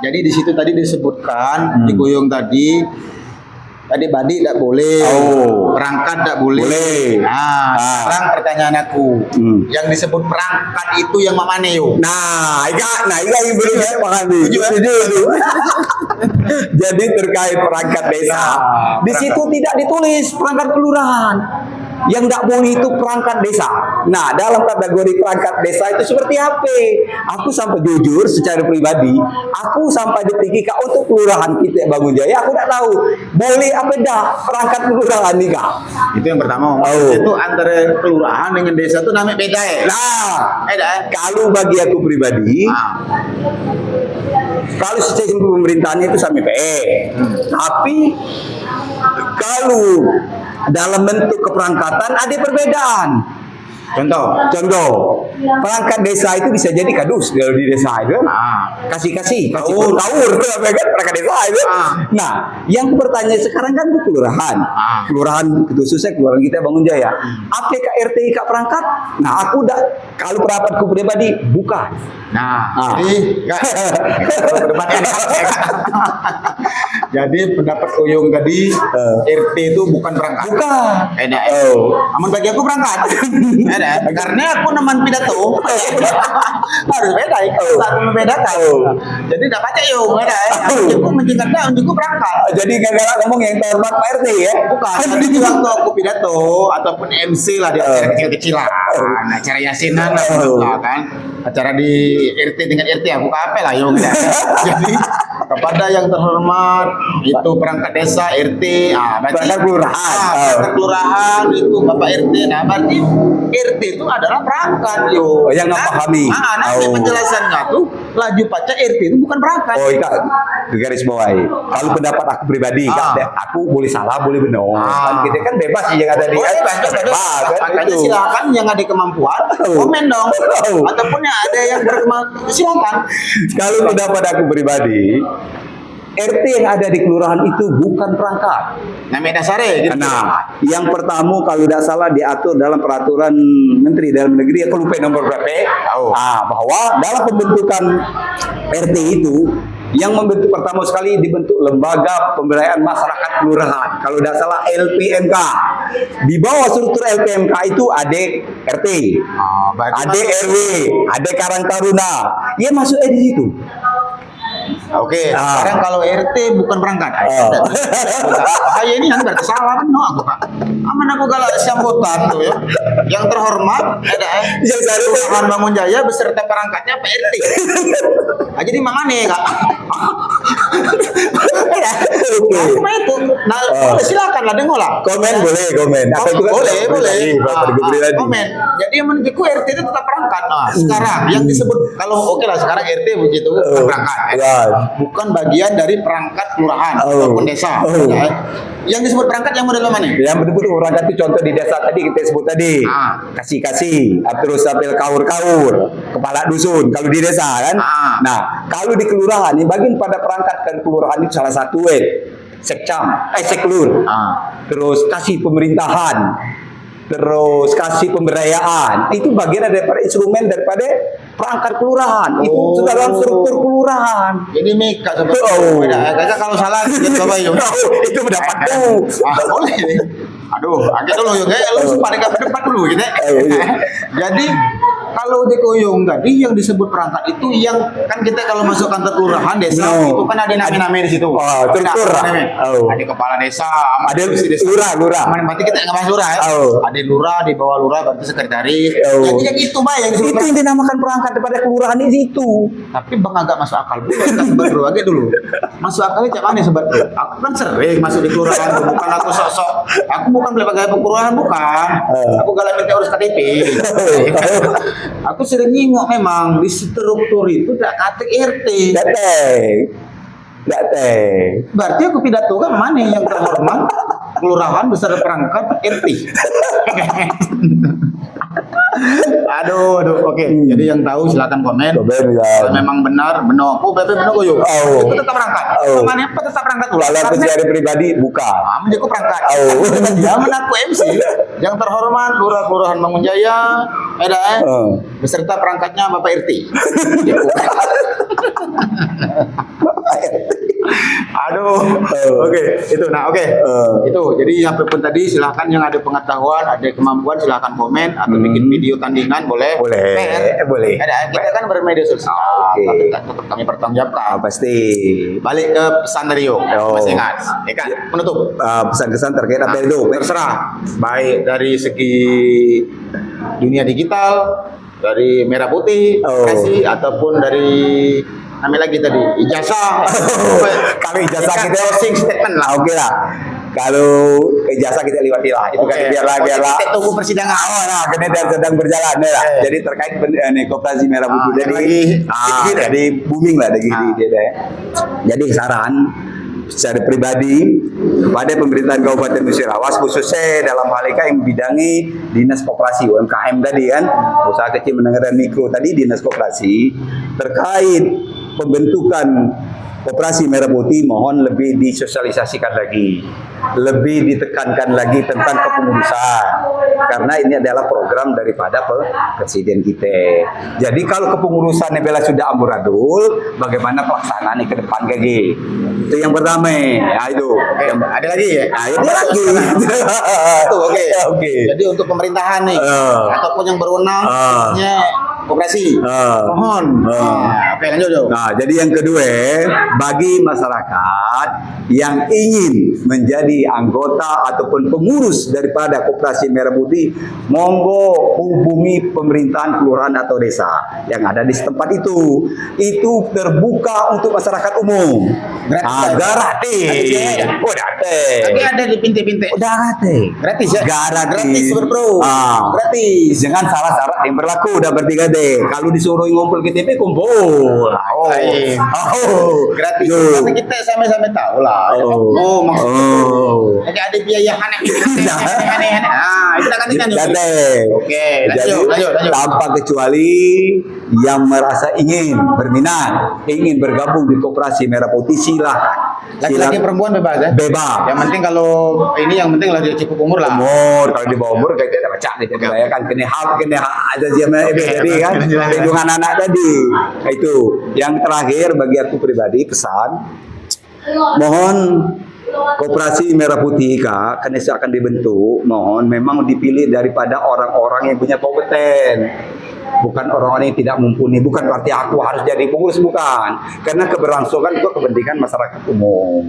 Jadi di situ tadi disebutkan di Kuyung tadi badi tidak boleh, perangkat tidak boleh. Sekarang pertanyaan aku, yang disebut perangkat itu yang mana yo? Nah, yang belum saya pahami. Jadi terkait perangkat desa, di situ tidak ditulis perangkat kelurahan. Yang tidak boleh itu perangkat desa. Nah, dalam kategori perangkat desa itu seperti apa? Aku sampai jujur secara pribadi, aku sampai detik ini untuk kelurahan kita Bangun Jaya, aku tidak tahu boleh apa dah perangkat kelurahan nih kak. Itu yang pertama. Itu antara kelurahan dengan desa itu namanya beda ya. Nah, kalau bagi aku pribadi, kalau secara pemerintahannya itu sampai PE, tapi kalau dalam bentuk keperangkatan ada perbedaan. Contoh, perangkat desa itu bisa jadi kadus kalau di desa itu. Kasih kaur, perangkat desa itu. Nah, yang bertanya sekarang kan itu kelurahan. Kelurahan khususnya kelurahan kita Bangun Jaya. Apakah RT perangkat? Nah, aku kalau pendapatku pribadi bukan. Jadi pendapat Kuyung tadi RT itu bukan perangkat. Bukan. Namun bagi aku perangkat. Karena aku neman pidato harus beda. Satu membedakan. Jadi tidak baca yung. Aku menjengkelnya untukku perangkat. Jadi gara-gara ngomong yang terhormat Pak RT ya. Bukan. Jadi waktu aku pidato ataupun MC lah di acara kecil-kecilan. Acara yasinan lah kan. Acara di RT dengan RT aku kape lah yung. Jadi kepada yang terhormat itu perangkat desa RT, perangkat kelurahan, perangkat kelurahan itu Bapak RT. Nah berarti RT itu adalah perangkat yo. Yang nggak pahami. Nanti penjelasannya tuh laju pajak RT itu bukan perangkat. Ika garis bawahi. Kalau pendapat aku pribadi, aku boleh salah, boleh benar. Kan kita kan bebas yang ada di makanya silakan yang ada kemampuan komen dong. Ataupun yang ada yang berkemampuan silakan. Kalau pendapat aku pribadi, RT yang ada di kelurahan itu bukan perangkat. Namanya dasarnya gitu. Nah, yang pertama kalau tidak salah diatur dalam peraturan Menteri Dalam Negeri aku lupa nomor berapa. Bahwa dalam pembentukan RT itu yang membentuk pertama sekali dibentuk lembaga pemberdayaan masyarakat kelurahan. Kalau tidak salah LPMK. Di bawah struktur LPMK itu ada RT, ada RW, ada Karang Taruna. Ya masuk di situ. Oke, Ah. sekarang kalau RT bukan berangkat. Bahaya ini yang berarti salah kan? No, aku Pak. Aman aku galak sambutan tuh ya. Yang terhormat ada Yang seharusnya Kelurahan Bangun Jaya beserta perangkatnya Pak RT. Ah, jadi mana Kak? Oke. Apa itu? Nah, boleh, silakan lah dengar lah. Komen boleh, komen. Apa itu kan boleh, boleh. pribadi. Komen. Jadi yang menurutku RT itu tetap perangkat. Nah, sekarang yang disebut kalau oke lah sekarang RT begitu bukan perangkat. Bukan bagian dari perangkat kelurahan ataupun desa. Ya. Yang disebut perangkat yang model mana nih? Yang betul-betul perangkat itu contoh di desa tadi kita sebut tadi. Kasih-kasih, terus sambil kaur-kaur, kepala dusun kalau di desa kan. Nah, kalau di kelurahan ini bagian pada perangkat kan kelurahan itu salah satu seklur. Terus kasih pemerintahan. Terus kasih pemberdayaan. Itu bagian daripada instrumen daripada perangkat kelurahan. Itu sudah dalam struktur kelurahan. Jadi Mika sebenarnya. Kakak kalau salah kita coba yuk. Itu pendapatku. Boleh. Aduh, agak dulu yuk. Lu paling ke depan dulu gitu. Jadi kalau di Koyong tadi yang disebut perangkat itu yang kan kita kalau masuk kantor kelurahan desa itu kan ada nama-nama di situ. Struktur. Ada kepala desa, ada lurah. Berarti kita nggak bahas lurah ya. Ada lurah, di bawah lurah berarti sekretaris. Jadi yang itu Mbak yang disebut itu yang dinamakan perangkat daripada kelurahan itu. Tapi Bang agak masuk akal dulu, Sobat Bro, agak dulu. Masuk akalnya cak mana Sobat Bro? Aku kan sering masuk di kelurahan, bukan aku sok-sok. Aku bukan pegawai kelurahan bukan. Aku galak minta urus KTP. Aku sering nyingok memang di struktur itu tak katek RT. Dateng. Berarti aku pidato kan mana yang terhormat kelurahan besar perangkat RT. Aduh, oke. Jadi yang tahu silakan komen. Kalau memang benar, aku benar yuk. Itu tetap perangkat. Mana apa tetap perangkat ulah. Kalau pencari pribadi buka. Menjadi perangkat. Jangan aku MC. Yang terhormat Lurah Kelurahan Bangun Jaya, beserta perangkatnya Bapak RT. Aduh, oke. Itu. Jadi apapun tadi silahkan yang ada pengetahuan, ada kemampuan silahkan komen atau bikin video tandingan boleh. Boleh. Kita kan bermedia sosial. Tapi tetap kami pertanggungjawabkan. Pasti. Balik ke pesan dari Yo. Masih ingat? Kan penutup. Pesan-kesan terkait apa itu? Terserah. Baik dari segi dunia digital, dari merah putih, kasih ataupun dari namanya lagi tadi ijazah. Kalau ijazah kita closing statement lah. Oke lah. Kalau ijazah kita lewati lah. Itu kan biarlah. Kita tunggu persidangan. Karena sedang berjalan ya. Jadi terkait koperasi merah putih jadi booming lah dari dia. Jadi saran secara pribadi kepada pemerintahan Kabupaten Musirawas khususnya dalam hal yang membidangi Dinas Koperasi UMKM tadi kan, usaha kecil menengah dan mikro tadi Dinas Koperasi terkait pembentukan Koperasi Merah Putih mohon lebih disosialisasikan lagi, lebih ditekankan lagi tentang kepengurusan karena ini adalah program daripada Presiden kita. Jadi kalau kepengurusannya bela sudah amburadul, bagaimana pelaksanaan ke depan lagi? Itu yang pertama. Ya itu. Ada lagi ya? Ada lagi. Oke. Jadi untuk pemerintahan nih ataupun yang berwenang koperasi. Mohon. Oke, lanjut. Nah, jadi yang kedua, bagi masyarakat yang ingin menjadi anggota ataupun pengurus daripada Koperasi Merah Putih, monggo hubungi pemerintahan kelurahan atau desa yang ada di setempat itu. Itu terbuka untuk masyarakat umum. Gratis. Tapi ada di pintu-pintu. Gratis ya? Gratis Bro. Gratis. Dengan salah syarat yang berlaku udah bertiga deh. Kalau disuruh ngumpul KTP kumpul. Gratis. Karena kita sama-sama tahu lah. Maksudnya ada biaya aneh-aneh. Itu tak katakan. Oke, lanjut. Tanpa kecuali yang merasa ingin berminat, ingin bergabung di Koperasi Merah Putih silahkan. Laki-laki perempuan bebas ya? Bebas. Yang penting kalau lah dia cukup umur lah. Kalau di bawah umur kayak kita baca gitu ya kan kena hak aja jadi kan perlindungan anak tadi. Itu yang terakhir bagi aku pribadi pesan mohon Koperasi Merah Putih karena akan dibentuk mohon memang dipilih daripada orang-orang yang punya kompeten bukan orang-orang yang tidak mumpuni, bukan berarti aku harus jadi pengurus, bukan. Karena keberlangsungan itu kepentingan masyarakat umum.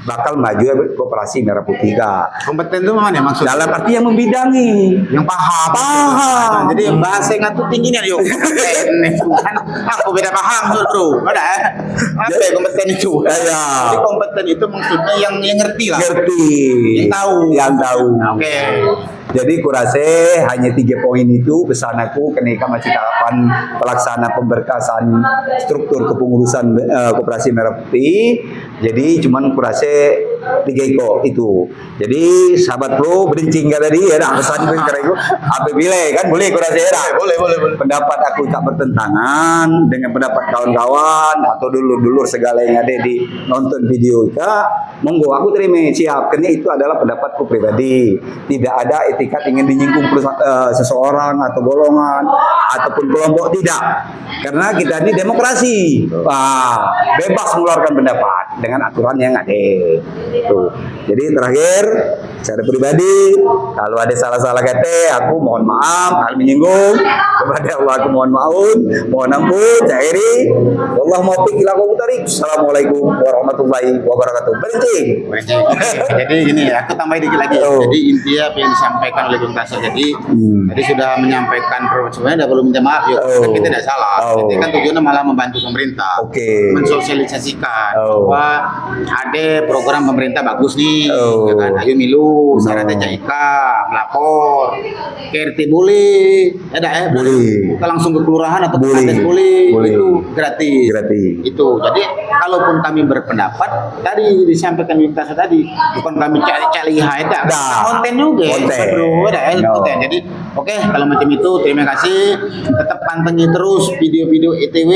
Bakal maju Koperasi Merah Putih Kak. Kompeten itu mana maksudnya? Dalam arti yang membidangi. Yang paham. Paham. Jadi bahasa yang ngatur tingginya yuk. Kan aku beda paham bro. Ada ya? Apa ya kompeten itu? Iya. Jadi kompeten itu maksudnya yang ngerti lah. Ngerti. Yang tahu. Yang tahu. Oke. Jadi kurase hanya 3 poin itu pesan aku ketika masih tahapan pelaksana pemberkasan struktur kepengurusan Koperasi Merah Putih. Jadi cuman kurase 3 itu. Jadi sahabat pro berencing tadi ya dah pesan kira itu apabila kan boleh kurase ya dah. Boleh. Pendapat aku tak bertentangan dengan pendapat kawan-kawan atau dulur-dulur segala yang ada di nonton video kita, monggo aku terima siap. Karena itu adalah pendapatku pribadi. Tidak ada etikat ingin menyinggung seseorang atau golongan ataupun kelompok, tidak. Karena kita ini demokrasi. Wah, bebas mengeluarkan pendapat dengan aturan yang ada. Tuh. Jadi terakhir secara pribadi kalau ada salah-salah kata aku mohon maaf kalau menyinggung, kepada Allah aku mohon ampun, saya iri. Wallahu muwaffiq ila aqwamit thoriq. Assalamualaikum warahmatullahi wabarakatuh. Berhenti. Jadi gini ya, aku tambahin dikit lagi. Jadi intinya apa yang disampaikan oleh Bung Tasel tadi sudah menyampaikan sebenarnya belum minta maaf ya. Kita tidak salah. Jadi kan tujuannya malah membantu pemerintah. Mensosialisasikan bahwa ada program pemerintah bagus nih, ya kan? Ayo milu, syaratnya CIK, melapor, KRT boleh, ada boleh. Kita langsung ke kelurahan atau ke kades boleh, itu gratis. Itu. Jadi kalaupun kami berpendapat tadi disampaikan Bung Tasel tadi, bukan kami cari ada konten juga, bro, ada konten. Jadi oke, kalau macam itu terima kasih. Tetap pantengin terus video-video ETW,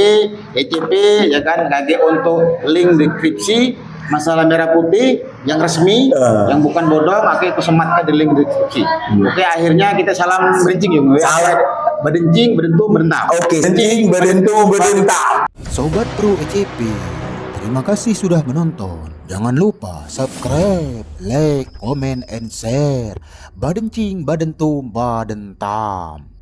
ECP, ya kan, KG untuk link deskripsi. Masalah Merah Putih yang resmi, yang bukan bodong, makanya aku sematkan di link deskripsi. Oke, akhirnya kita salam berencing ya, salam berencing, berentung, berentah. Oke, berencing, berentung, berentah. Sobat Pro ECP, terima kasih sudah menonton. Jangan lupa subscribe, like, comment, and share. Badencing, badentum, badentam.